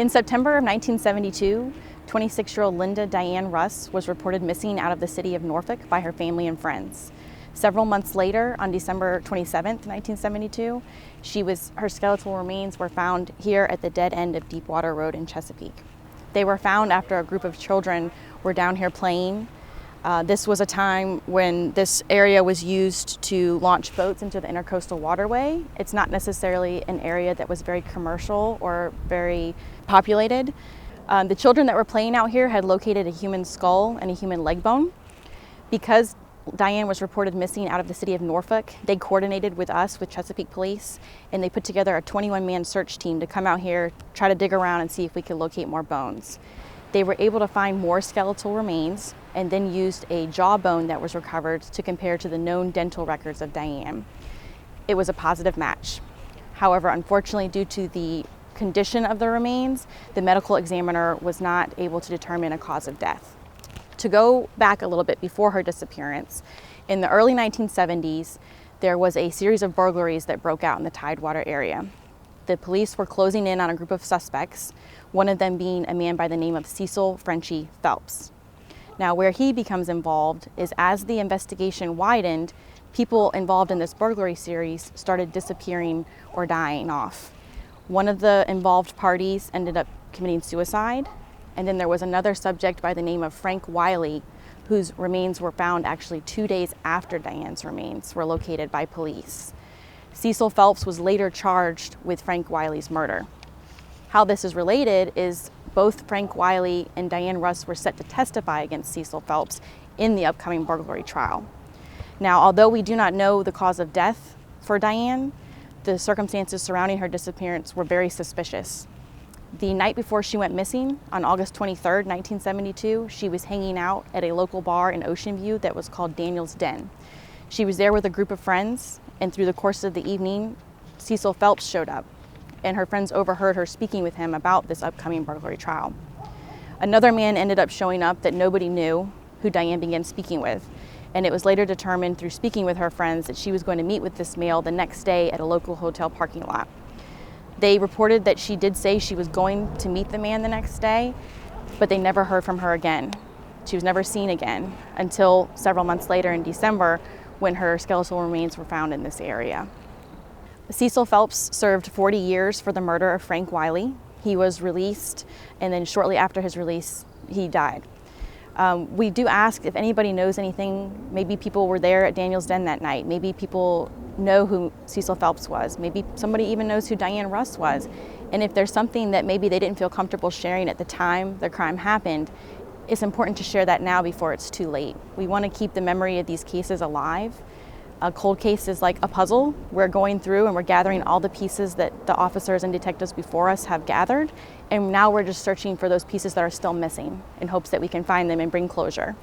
In September of 1972, 26-year-old Linda Diane Russ was reported missing out of the city of Norfolk by her family and friends. Several months later, on December 27, 1972, her skeletal remains were found here at the dead end of Deepwater Road in Chesapeake. They were found after a group of children were down here playing. This was a time when this area was used to launch boats into the Intercoastal Waterway. It's not necessarily an area that was very commercial or very populated. The children that were playing out here had located a human skull and a human leg bone. Because Diane was reported missing out of the city of Norfolk, they coordinated with us, with Chesapeake Police, and they put together a 21-man search team to come out here, try to dig around and see if we could locate more bones. They were able to find more skeletal remains and then used a jawbone that was recovered to compare to the known dental records of Diane. It was a positive match. However, unfortunately, due to the condition of the remains, the medical examiner was not able to determine a cause of death. To go back a little bit before her disappearance, in the early 1970s, there was a series of burglaries that broke out in the Tidewater area. The police were closing in on a group of suspects, one of them being a man by the name of Cecil Frenchie Phelps. Now, where he becomes involved is as the investigation widened, people involved in this burglary series started disappearing or dying off. One of the involved parties ended up committing suicide, and then there was another subject by the name of Frank Wiley, whose remains were found actually 2 days after Diane's remains were located by police. Cecil Phelps was later charged with Frank Wiley's murder. How this is related is both Frank Wiley and Diane Russ were set to testify against Cecil Phelps in the upcoming burglary trial. Now, although we do not know the cause of death for Diane, the circumstances surrounding her disappearance were very suspicious. The night before she went missing, on August 23, 1972, she was hanging out at a local bar in Ocean View that was called Daniel's Den. She was there with a group of friends, and through the course of the evening, Cecil Phelps showed up, and her friends overheard her speaking with him about this upcoming burglary trial. Another man ended up showing up that nobody knew, who Diane began speaking with, and it was later determined through speaking with her friends that she was going to meet with this male the next day at a local hotel parking lot. They reported that she did say she was going to meet the man the next day, but they never heard from her again. She was never seen again until several months later in December, when her skeletal remains were found in this area. Cecil Phelps served 40 years for the murder of Frank Wiley. He was released, and then shortly after his release, he died. We do ask if anybody knows anything. Maybe people were there at Daniel's Den that night. Maybe people know who Cecil Phelps was. Maybe somebody even knows who Diane Russ was. And if there's something that maybe they didn't feel comfortable sharing at the time the crime happened, it's important to share that now before it's too late. We want to keep the memory of these cases alive. A cold case is like a puzzle. We're going through and we're gathering all the pieces that the officers and detectives before us have gathered, and now we're just searching for those pieces that are still missing in hopes that we can find them and bring closure.